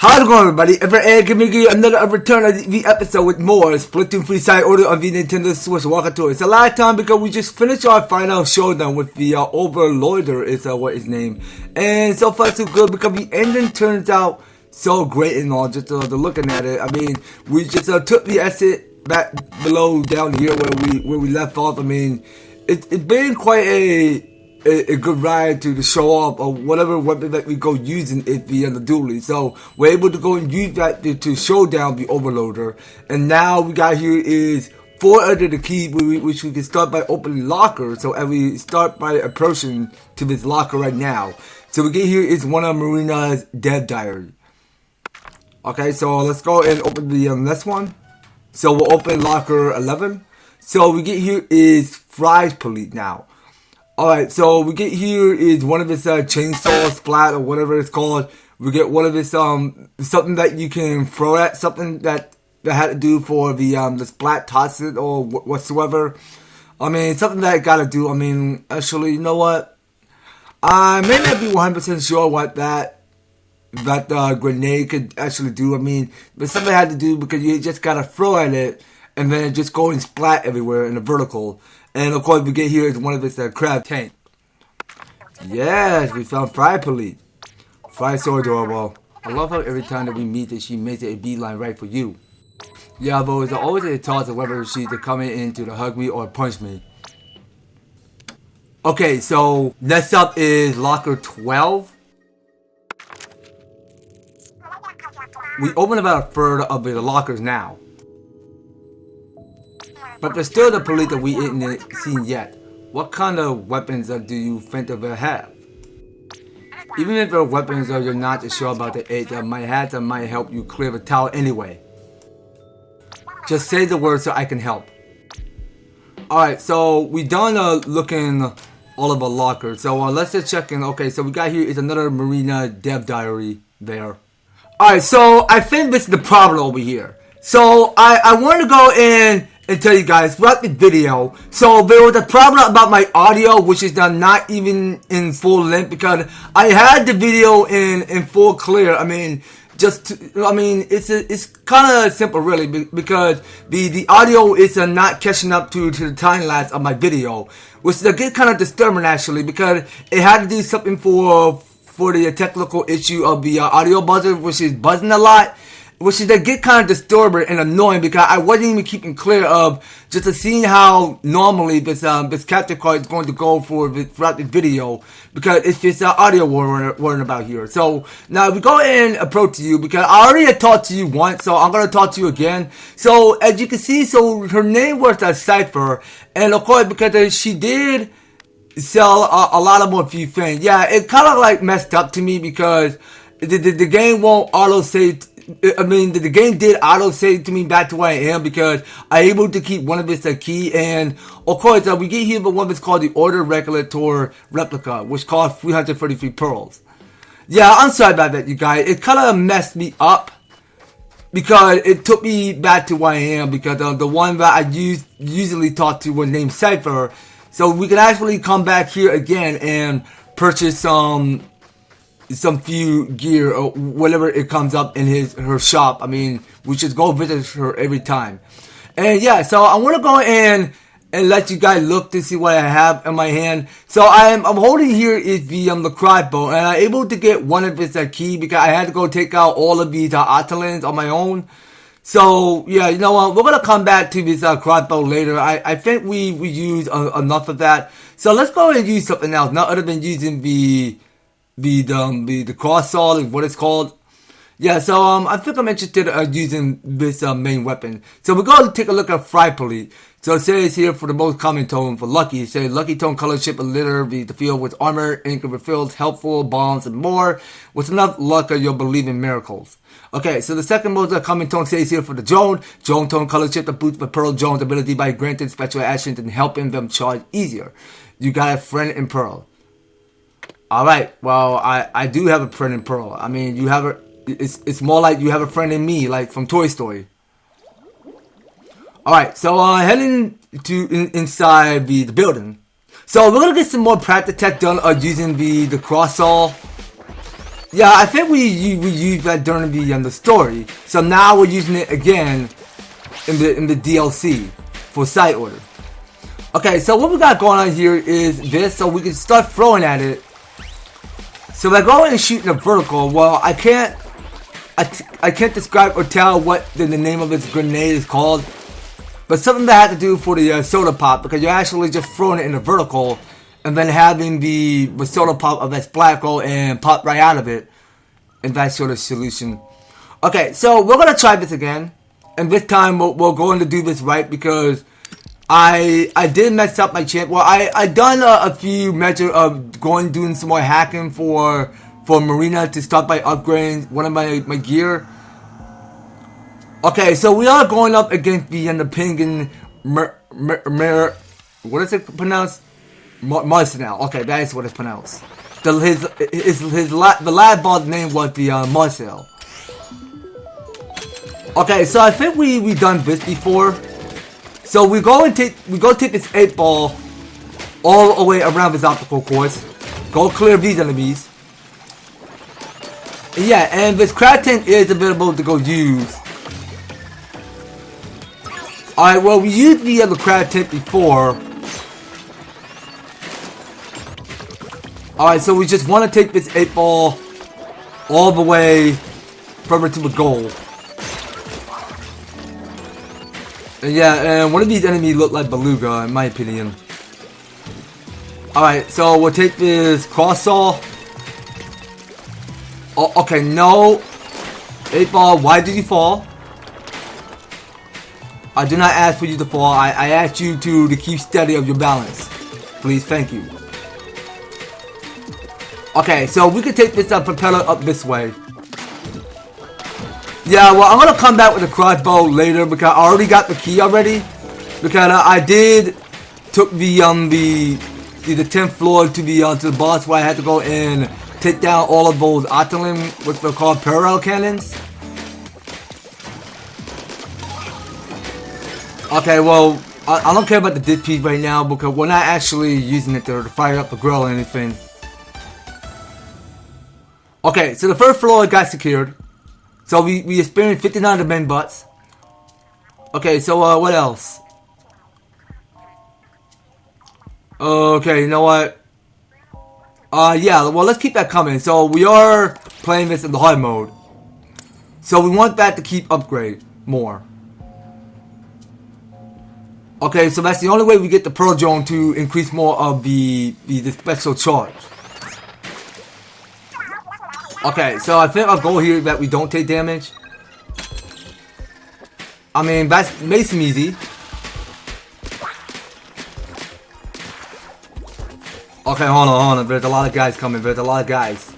How's it going, everybody? Giving you another return of the episode with more Splatoon free side order on the Nintendo Switch. Welcome to it. It's a lot of time because we just finished our final showdown with the Overlorder is what his name. And so far so good because the ending turns out so great and all. Just looking at it, I mean, we just took the exit back below down here where we left off. I mean, it's been quite a good ride to show off of whatever weapon that we go using at the end of the dually. So we're able to go and use that to show down the Overloader. And now we got here is 4 under the key, which we can start by opening locker. So as we start by approaching to this locker right now. So we get here is one of Marina's dev diary. Okay, so let's go and open the next one. So we'll open locker 11. So we get here is Frye Palette now. Alright, so we get here is one of his chainsaw splat or whatever it's called. We get one of his something that you can throw at, something that had to do for the splat toss it or whatsoever. I mean, something that I gotta do. I mean, actually, you know what? I may not be 100% sure what that grenade could actually do. I mean, but something I had to do because you just gotta throw at it and then just go and splat everywhere in the vertical. And of course, we get here is one of his crab tank. Yes, we found Frye Palette. Frye's so adorable. I love how every time that we meet that she makes it a beeline right for you. Yeah, but it's always a toss of whether she's coming in to hug me or punch me. Okay, so next up is locker 12. We open about a third of the lockers now. But there's still the Palette that we ain't seen yet. What kind of weapons do you think they have? Even if they're weapons or you're not sure about the age, my hat might help you clear the tower anyway. Just say the word so I can help. Alright, so we done looking all of our lockers. So let's just check in. Okay, so we got here is another Marina dev diary there. Alright, so I think this is the problem over here. So I want to go in and tell you guys throughout the video. So there was a problem about my audio, which is not even in full length because I had the video in full clear. I mean, it's kind of simple really because the audio is not catching up to the time lapse of my video, which is get kind of disturbing actually because it had to do something for the technical issue of the audio buzzer, which is buzzing a lot. Which is that get kind of disturbing and annoying because I wasn't even keeping clear of just seeing how normally this capture card is going to go throughout the video because it's just audio we're about here. So now we go in and approach you because I already had talked to you once, so I'm gonna talk to you again. So as you can see, so her name was Cypher, and of course because she did sell a lot of more few things. Yeah, it kind of like messed up to me because the game won't auto save. I mean, the game did auto-save to me back to where I am because I'm able to keep one of its key. And, of course, we get here the one that's called the Order Regulator Replica, which costs 333 pearls. Yeah, I'm sorry about that, you guys. It kind of messed me up because it took me back to where I am because the one that I usually talk to was named Cypher. So we can actually come back here again and purchase some few gear or whatever it comes up in her shop. I mean, we should go visit her every time. And yeah, so I want to go in and let you guys look to see what I have in my hand. So I'm holding here is the crossbow, and I'm able to get one of its key because I had to go take out all of these Octolins on my own. So yeah, you know what? We're gonna come back to this crossbow later. I think we used enough of that. So let's go and use something else, not other than using the cross saw is what it's called. Yeah, so I think I'm interested in using this main weapon. So we're going to take a look at Frye Palette. So it says here for the most common tone for lucky. It says lucky tone color ship and litter the field with armor, ink refills, helpful, bombs, and more. With enough luck, you'll believe in miracles. Okay, so the second most common tone says here for the drone tone color ship that boosts the Pearl Drone's ability by granting special actions and helping them charge easier. You got a friend in Pearl. Alright, well, I do have a friend in Pearl. I mean, you have it's more like you have a friend in me, like from Toy Story. Alright, so heading to inside the building. So we're gonna get some more practice tech done using the cross saw. Yeah, I think we used that during the story. So now we're using it again in the DLC for side order. Okay, so what we got going on here is this, so we can start throwing at it. So by going and shooting a vertical, well, I can't describe or tell what the name of this grenade is called, but something that I had to do for the soda pop, because you're actually just throwing it in a vertical and then having the soda pop of that splat go and pop right out of it, and that sort of solution. Okay, so we're gonna try this again, and this time we're going to do this right, because I did mess up my champ. Well, I done a few measures of doing some more hacking for Marina to start by upgrading one of my gear. Okay, so we are going up against the Pinging what is it pronounced? Marciale. Okay, that is what it's pronounced. The lad ball's name was the Marciale. Okay, so I think we done this before. So we go take this 8 ball all the way around this obstacle course. Go clear these enemies. Yeah, and this crab tent is available to go use. Alright, well, we used the other crab tent before. Alright, so we just want to take this 8 ball all the way further to the goal. And yeah, and one of these enemies look like Beluga, in my opinion. Alright, so we'll take this cross saw. Oh, okay, no. 8 ball, why did you fall? I do not ask for you to fall. I asked you to keep steady of your balance. Please, thank you. Okay, so we can take this propeller up this way. Yeah, well, I'm gonna come back with a crossbow later because I already got the key already. Because I did took the 10th floor to the boss where I had to go and take down all of those Otolin, which they're called parallel cannons. Okay, well, I don't care about the disc piece right now because we're not actually using it to fire up the grill or anything. Okay, so the first floor got secured. So we experienced 59 of the men butts. Okay, so what else? Okay, you know what? Yeah, well, let's keep that coming. So we are playing this in the hard mode. So we want that to keep upgrade more. Okay, so that's the only way we get the Pearl Drone to increase more of the special charge. Okay, so I think our goal here is that we don't take damage. I mean, that makes them easy. Okay, hold on. There's a lot of guys coming. There's a lot of guys.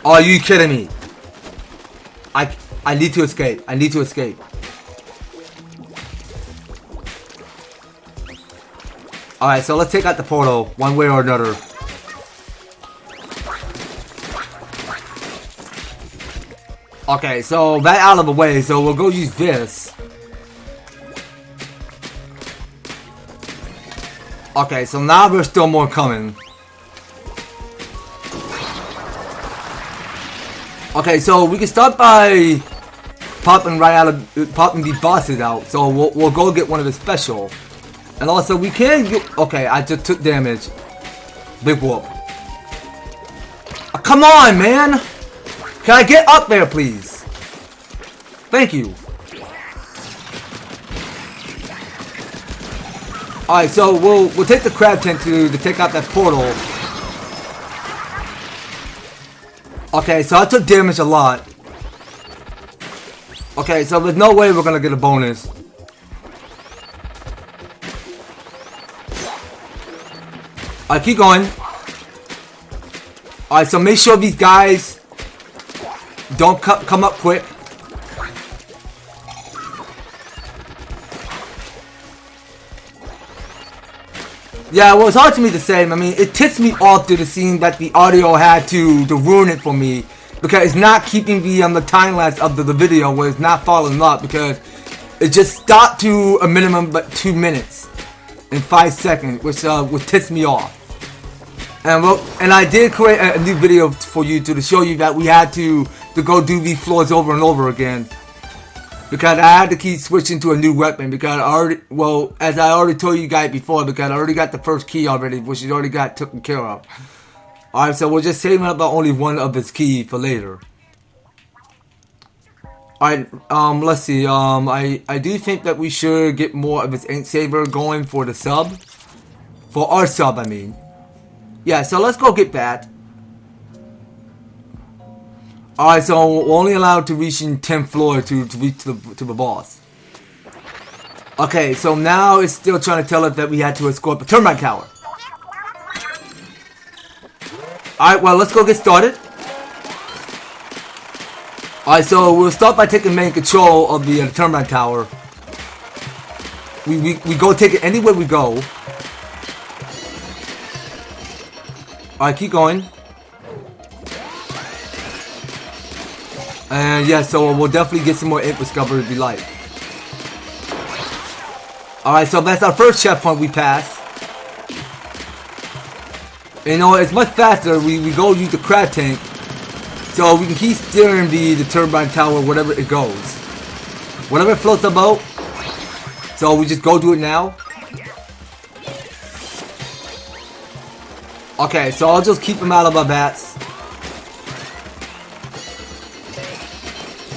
Oh, are you kidding me? I need to escape. I need to escape. Alright, so let's take out the portal one way or another. Okay, so that out of the way, so we'll go use this. Okay, so now there's still more coming. Okay, so we can start by popping these bosses out. So we'll go get one of the special. And also we can get, okay, I just took damage. Big whoop. Oh, come on, man! Can I get up there, please? Thank you. Alright, so we'll take the crab tent to take out that portal. Okay, so I took damage a lot. Okay, so there's no way we're gonna get a bonus. Alright, keep going. Alright, so make sure these guys don't come up quick. Yeah, well, it's hard to me to say. I mean, it ticks me off to the scene that the audio had to ruin it for me. Because it's not keeping the time lapse of the video where it's not following up. Because it just stopped to a minimum but 2 minutes and 5 seconds, which ticks me off. And I did create a new video for you to show you that we had to go do these floors over and over again. Because I had to keep switching to a new weapon because as I already told you guys before, because I already got the first key already, which you already got taken care of. Alright, so we're just saving up only one of its key for later. Alright, let's see, I do think that we should get more of its ink saver going for the sub. For our sub, I mean. Yeah, so let's go get that. Alright, so we're only allowed to reach in 10th floor to reach to the boss. Okay, so now it's still trying to tell us that we had to escort the termite tower. Alright, well, let's go get started. Alright, so we'll start by taking main control of the termite tower. We go take it anywhere we go. Alright, keep going. And yeah, so we'll definitely get some more ink discovery if we like. Alright, so that's our first checkpoint we passed. You know, it's much faster. We go use the crab tank. So we can keep steering the turbine tower wherever it goes. Whatever floats the boat. So we just go do it now. Okay, so I'll just keep them out of our bats.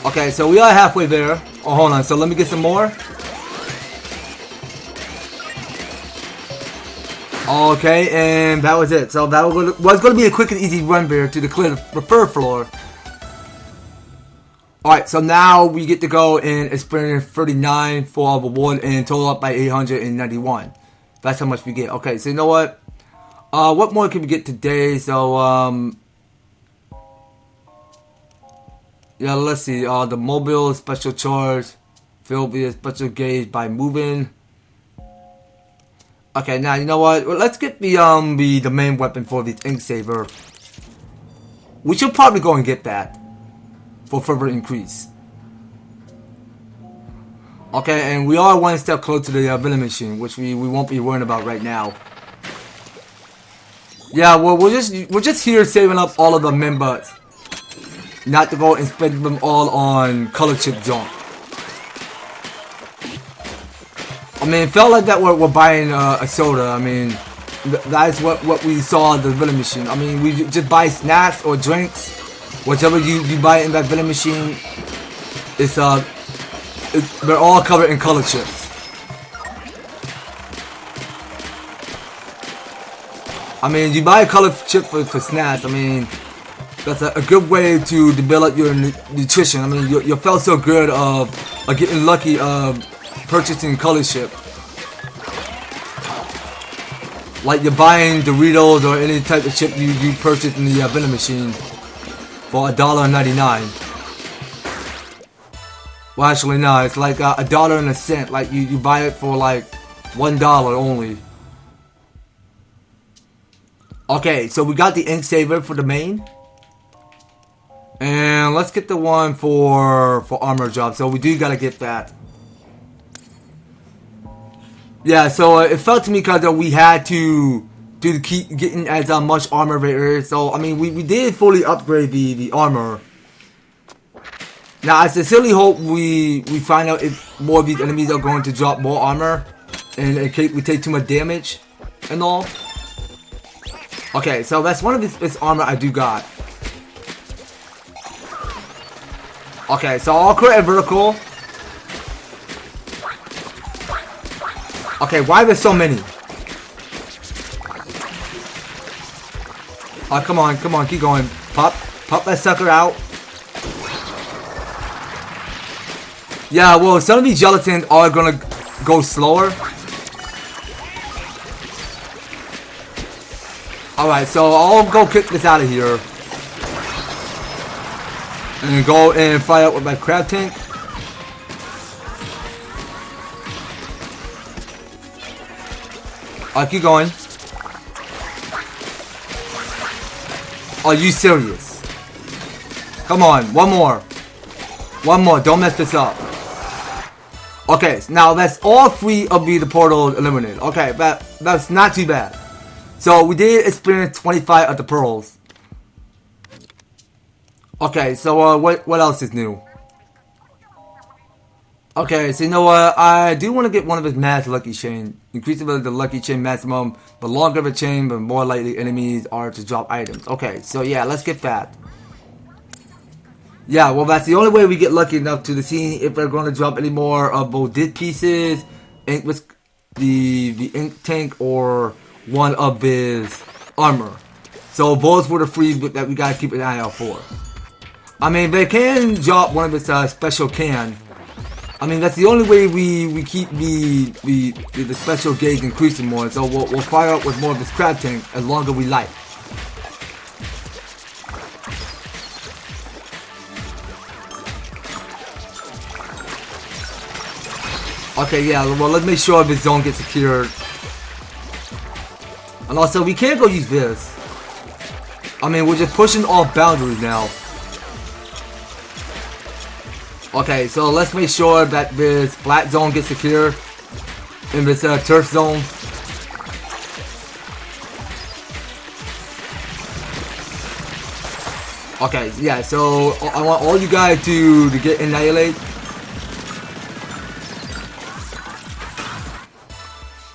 Okay, so we are halfway there. Oh, hold on. So let me get some more. Okay, and that was it. So that was going to be a quick and easy run there to clear the third floor. Alright, so now we get to go and experience 39 for our reward and total up by 891. That's how much we get. Okay, so you know what? What more can we get today? So, yeah, let's see. The mobile special charge filled with a special gauge by moving. Okay, now you know what? Well, let's get the main weapon for the ink saver. We should probably go and get that for further increase. Okay, and we are one step closer to the vending machine, which we won't be worrying about right now. Yeah, well, we're just here saving up all of the min butts, not to go and spend them all on color chip junk. I mean, it felt like that we're buying a soda. I mean, that's what we saw at the vending machine. I mean, we just buy snacks or drinks, whichever you buy in that vending machine. They're all covered in color chips. I mean, you buy a color chip for snacks. I mean, that's a good way to develop your nutrition. I mean, you felt so good of getting lucky of purchasing color chip. Like you're buying Doritos or any type of chip you purchase in the vending machine for $1.99. Well, actually, no, it's like $1.01. Like you buy it for like $1 only. Okay, so we got the ink saver for the main. And let's get the one for armor job. So we do gotta get that. Yeah, so it felt to me because we had to keep getting as much armor there. So I mean, we did fully upgrade the armor. Now I sincerely hope we find out if more of these enemies are going to drop more armor, and in case we take too much damage and all. Okay, so that's one of this armor I do got. Okay, so I'll create a vertical. Okay, why are there so many? Oh, come on, keep going. Pop that sucker out. Yeah, well, some of these gelatins are gonna go slower. Alright, so I'll go kick this out of here. And go and fire up with my crab tank. Alright, keep going. Are you serious? Come on, one more. One more, don't mess this up. Okay, now that's all three of the portals eliminated. Okay, that's not too bad. So we did experience 25 of the pearls. Okay, so what else is new? Okay, so you know what? I do want to get one of his mass lucky chain. Increasing the lucky chain maximum, the longer the chain, the more likely enemies are to drop items. Okay, so yeah, let's get that. Yeah, well, that's the only way we get lucky enough to see if we're going to drop any more of both did pieces, ink with the ink tank, or one of his armor. So those were the three that we gotta keep an eye out for. I mean, they can drop one of his special can. I mean, that's the only way we keep the special gauge increasing more. So we'll fire up with more of his crab tank as long as we like. Okay, yeah, well, let's make sure this zone gets secured. And also, we can't go use this. I mean, we're just pushing all boundaries now. Okay, so let's make sure that this flat zone gets secured in this turf zone. Okay, yeah, so I want all you guys to get annihilated.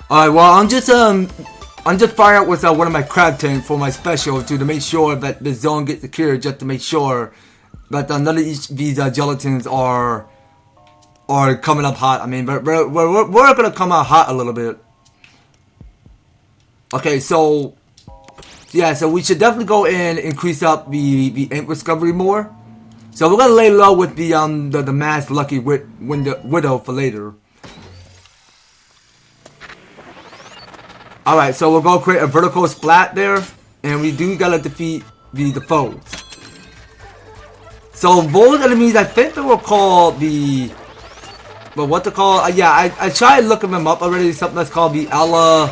Alright, well, I'm just firing out with one of my crab tanks for my special to make sure that the zone gets secured, just to make sure that none of these gelatins are coming up hot. I mean, we're gonna come out hot a little bit. Okay, so yeah, so we should definitely go and increase up the ink discovery more. So we're gonna lay low with the mass lucky widow for later. Alright, so we'll go create a vertical splat there, and we do gotta defeat the foes. So those enemies, I think they were called but what to call? Yeah, I tried looking them up already. Something that's called the Ella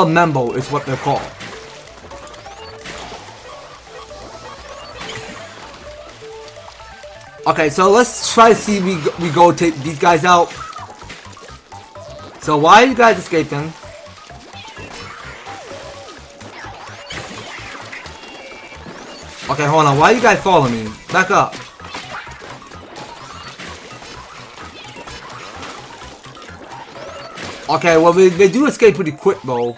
Membo is what they're called. Okay, so let's try to see we go take these guys out. So why are you guys escaping? Okay, hold on. Why are you guys following me? Back up. Okay, well, they do escape pretty quick, though.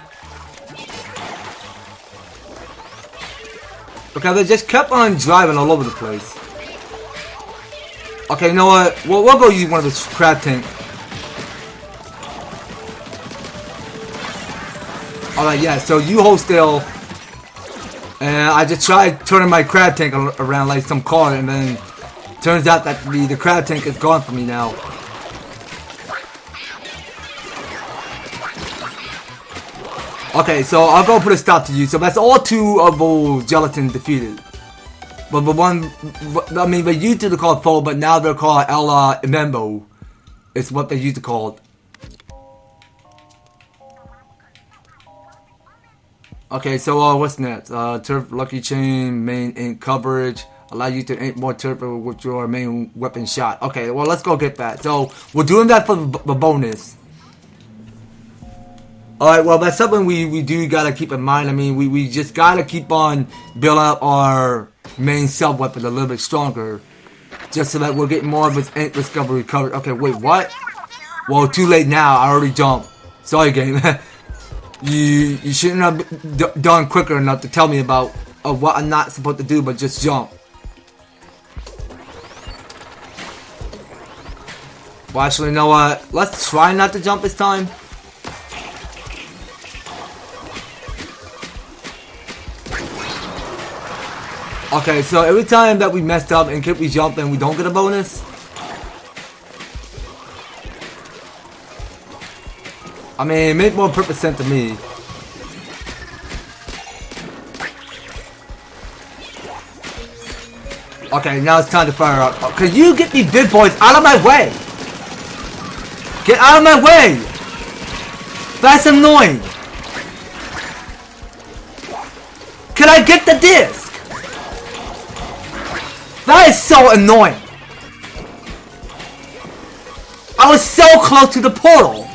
Because they just kept on driving all over the place. Okay, you know what? We'll go use one of the crab tank. Alright, yeah, so you hold still. And I just tried turning my crab tank around like some car, and then turns out that the crab tank is gone for me now. Okay, so I'll go put a stop to you. So that's all two of those gelatin defeated. But the one, I mean, they used to call foe, but now they're called Ella Membo. It's what they used to call it. Okay, so what's next? Turf lucky chain, main ink coverage. Allow you to ink more turf with your main weapon shot. Okay, well, let's go get that. So we're doing that for the bonus. Alright, well, that's something we do gotta keep in mind. I mean, we just gotta keep on building up our main sub weapon a little bit stronger, just so that we're getting more of its ink discovery coverage. Okay, wait, what? Well, too late now. I already jumped. Sorry, game. You shouldn't have done quicker enough to tell me about what I'm not supposed to do, but just jump. Well, actually, you know what? Let's try not to jump this time. Okay, so every time that we messed up and keep we jump and we don't get a bonus. I mean, it made more perfect sense to me. Okay, now it's time to fire up. Can you get these big boys out of my way? Get out of my way! That's annoying! Can I get the disc? That is so annoying! I was so close to the portal!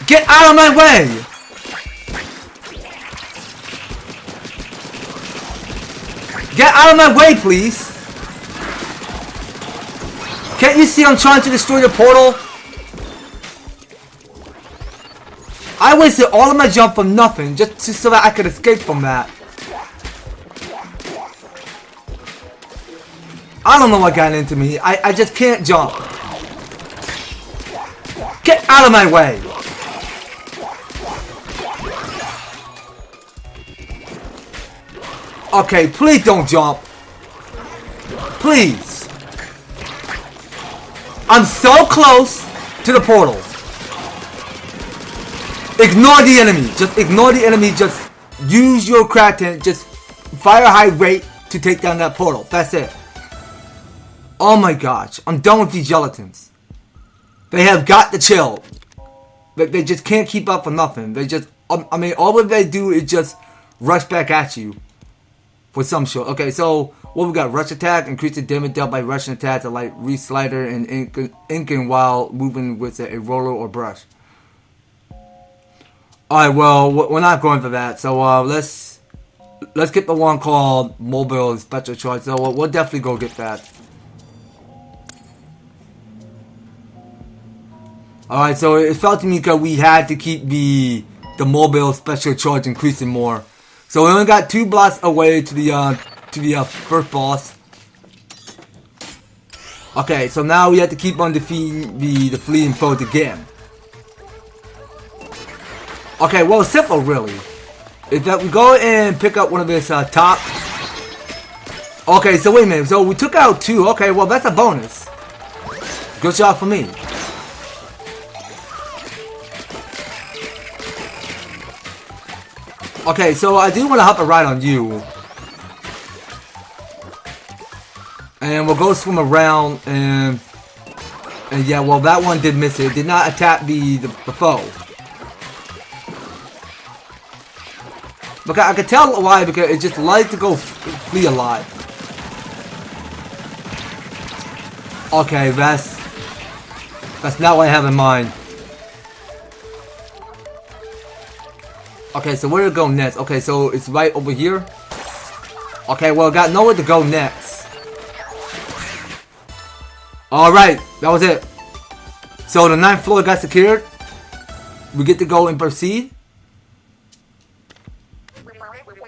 Get out of my way! Get out of my way, please! Can't you see I'm trying to destroy the portal? I wasted all of my jump for nothing, just so that I could escape from that. I don't know what got into me. I just can't jump. Get out of my way! Okay, please don't jump. Please. I'm so close to the portal. Ignore the enemy. Just ignore the enemy. Just use your Kraken. Just fire high rate to take down that portal. That's it. Oh my gosh. I'm done with these gelatins. They have got to chill. They just can't keep up for nothing. They just, I mean, all what they do is just rush back at you. For some show. Okay, so what we got? Rush attack, increase the damage dealt by rushing attacks like re-slider and inking while moving with a roller or brush. Alright, well, we're not going for that. So let's get the one called mobile special charge. So we'll definitely go get that. Alright, so it felt to me because we had to keep the mobile special charge increasing more. So we only got 2 blocks away to the first boss. Okay, so now we have to keep on defeating the fleeing foes again. Okay, well, it's simple really. Is that we go and pick up one of his top. Okay, so wait a minute. So we took out 2. Okay, well that's a bonus. Good job for me. Okay, so I do want to hop a ride on you. And we'll go swim around and yeah, well that one did miss it. It did not attack the foe. But I could tell why, because it just likes to go flee alive. Okay, that's not what I have in mind. Okay, so where to go next? Okay, so it's right over here. Okay, well, got nowhere to go next. Alright, that was it. So the 9th floor got secured. We get to go and proceed.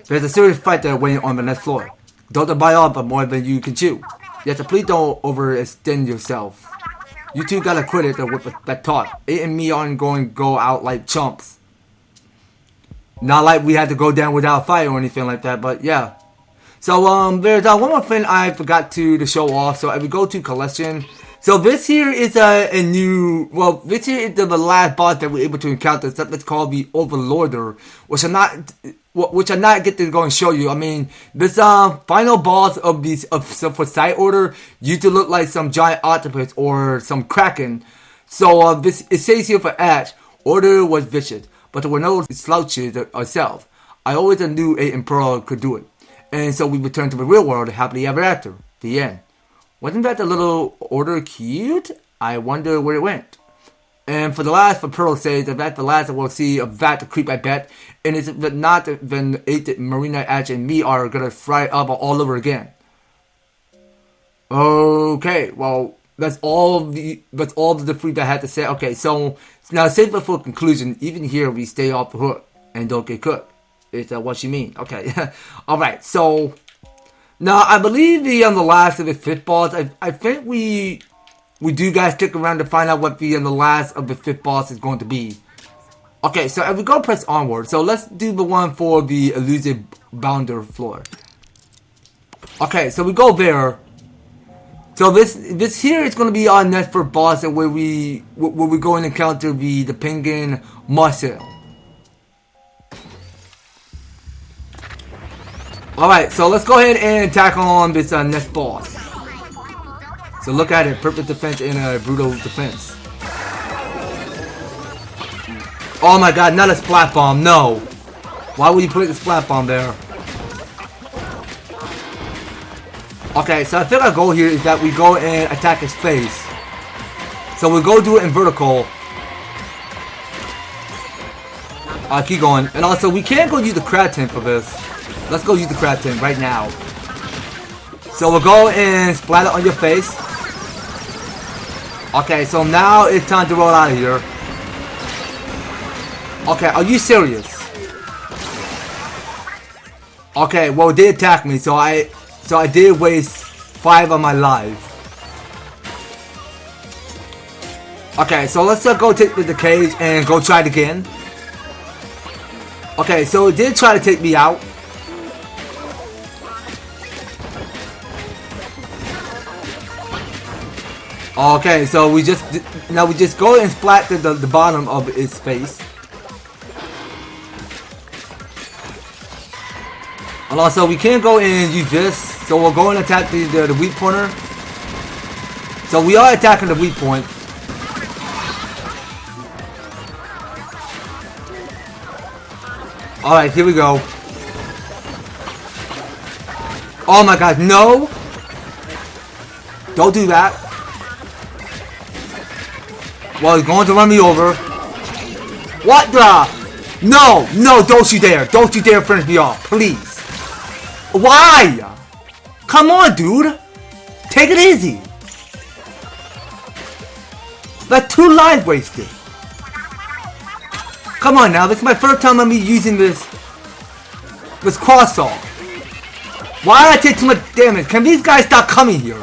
There's a serious fight that waiting on the next floor. Don't bite off more than you can chew. Yet, please don't overextend yourself. You two gotta quit it with that talk. It and me aren't going to go out like chumps. Not like we had to go down without a fight or anything like that, but yeah. So there's one more thing I forgot to show off. So if we go to collection, so this here is a new, well, this here is the last boss that we're able to encounter. It's called the Overlorder, which I not get to go and show you. I mean, this final boss of these for side order used to look like some giant octopus or some kraken. So this it says here for Ash, order was vicious. But there were no slouches ourselves. I always knew A and Pearl could do it. And so we returned to the real world happily ever after. The end. Wasn't that the little order cute? I wonder where it went. And for the last, for Pearl says that that's the last we'll see of that creep, I bet. And it's not then Marina, Ash, and me are gonna fry up all over again. Okay, well, that's all the fruit I had to say. Okay, so now save it for conclusion. Even here, we stay off the hook and don't get cooked. Is what you mean? Okay, all right. So now I believe the last of the 5th boss. I think we do guys stick around to find out what the last of the 5th boss is going to be. Okay, so if we go press onward, so let's do the one for the elusive bounder floor. Okay, so we go there. So this here is going to be our next for boss, where we go and encounter the Pinging Marciale. All right, so let's go ahead and tackle on this next boss. So look at it, perfect defense and a brutal defense. Oh my God, not a splat bomb, no. Why would you put the splat bomb there? Okay, so I think our goal here is that we go and attack his face. So we go do it in vertical. Alright, keep going. And also, we can't go use the crab tin for this. Let's go use the crab tin right now. So we'll go and splatter on your face. Okay, so now it's time to roll out of here. Okay, are you serious? Okay, well, they attacked me, so I did waste 5 of my life. Okay, so let's go take the cage and go try it again. Okay, so it did try to take me out. Okay, so we just go and splat the bottom of its face. And also, we can't go and use this, so we'll go and attack the weak pointer. So we are attacking the weak point. Alright, here we go. Oh my god, no! Don't do that. Well, he's going to run me over. What the? No! No, don't you dare! Don't you dare finish me off, please! Why? Come on, dude! Take it easy! That's 2 lives wasted! Come on now, this is my first time on me using this cross-saw. Why did I take too much damage? Can these guys stop coming here?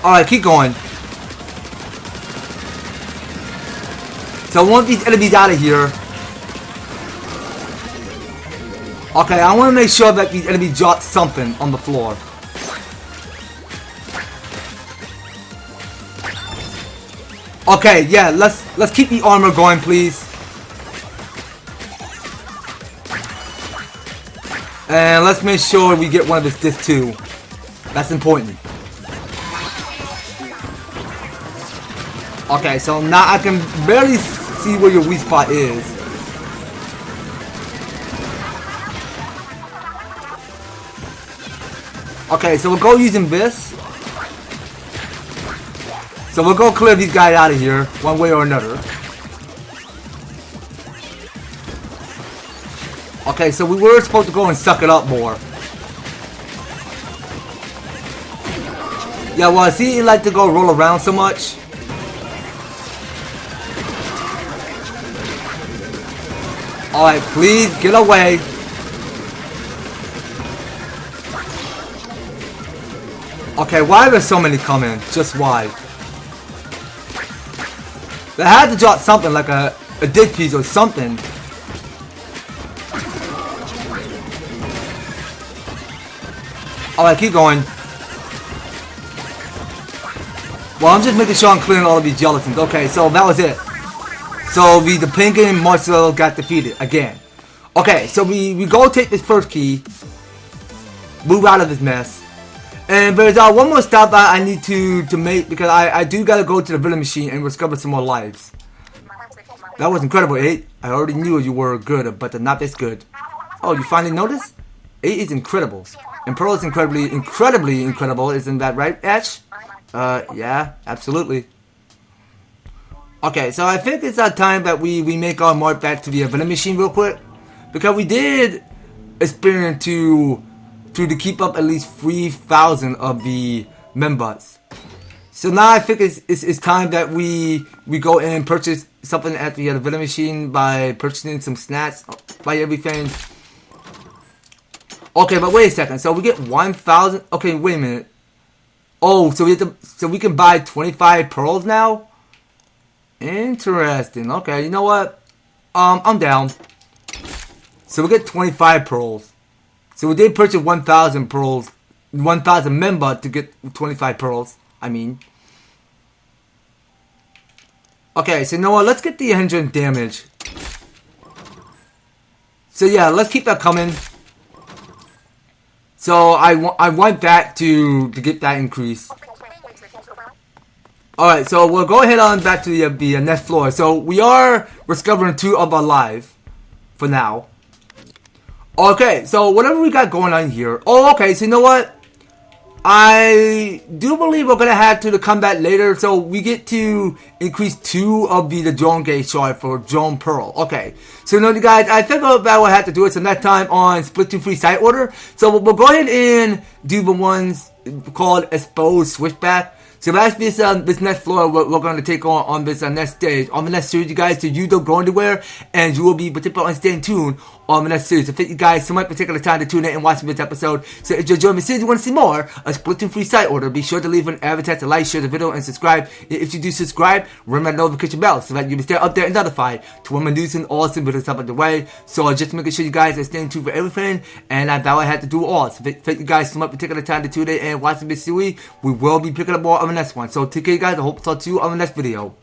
Alright, keep going. So I want these enemies out of here. Okay, I want to make sure that these enemies drop something on the floor. Okay, yeah, let's keep the armor going, please. And let's make sure we get one of this too. That's important. Okay, so now I can barely see where your weak spot is. Okay, so we'll go using this. So we'll go clear these guys out of here, one way or another. Okay, so we were supposed to go and suck it up more. Yeah, well, I see you like to go roll around so much. Alright, please, get away. Okay, why are there so many coming? Just why? They had to drop something like a dig piece or something. Alright, keep going. Well, I'm just making sure I'm clearing all of these gelatins. Okay, so that was it. So the Pinging Marciale got defeated again. Okay, so we go take this first key. Move out of this mess. And there's one more stop I need to make because I do gotta go to the vending machine and discover some more lives. That was incredible, 8. I already knew you were good, but not this good. Oh, you finally noticed? 8 is incredible. And Pearl is incredibly incredible, isn't that right, Ash? Yeah, absolutely. Okay, so I think it's time that we make our mark back to the vending machine real quick. Because we did experience to keep up at least 3,000 of the members. So now I think it's time that we go and purchase something at the vending machine by purchasing some snacks, buy everything. Okay, but wait a second. So we get 1,000. Okay, wait a minute. Oh, so we can buy 25 pearls now. Interesting. Okay, you know what? I'm down. So we get 25 pearls. So we did purchase 1,000 pearls, 1,000 member to get 25 pearls. I mean. Okay, so you know what? Let's get the engine damage. So yeah, let's keep that coming. So I want that to get that increase. Alright, so we'll go ahead on back to the next floor. So we are discovering 2 of our lives for now. Okay, so whatever we got going on here. Oh, okay, so you know what? I do believe we're gonna have to come back later, so we get to increase 2 of the drone gauge shard for drone pearl. Okay, so you guys, I think about what I have to do it some next time on Splatoon 3 site order. So we'll go ahead and do the ones called exposed switchback. So that's this next floor we're going to take on this next stage. On the next series, you guys, so you don't go anywhere, and you will be particularly staying tuned on the next series. So thank you guys so much for taking the time to tune in and watch this episode. So if you enjoyed the series, you want to see more of Splatoon 3 site order, be sure to leave an EverTastic, like, share the video, and subscribe. And if you do subscribe, remember that notification bell so that you will stay up there and notified to when my news and awesome videos up on the way. So just making sure you guys are staying tuned for everything, and I thought I had to do all. So thank you guys so much for taking the time to tune in and watch this series. We will be picking up more on the next one. So take care, guys. I hope to talk to you on the next video.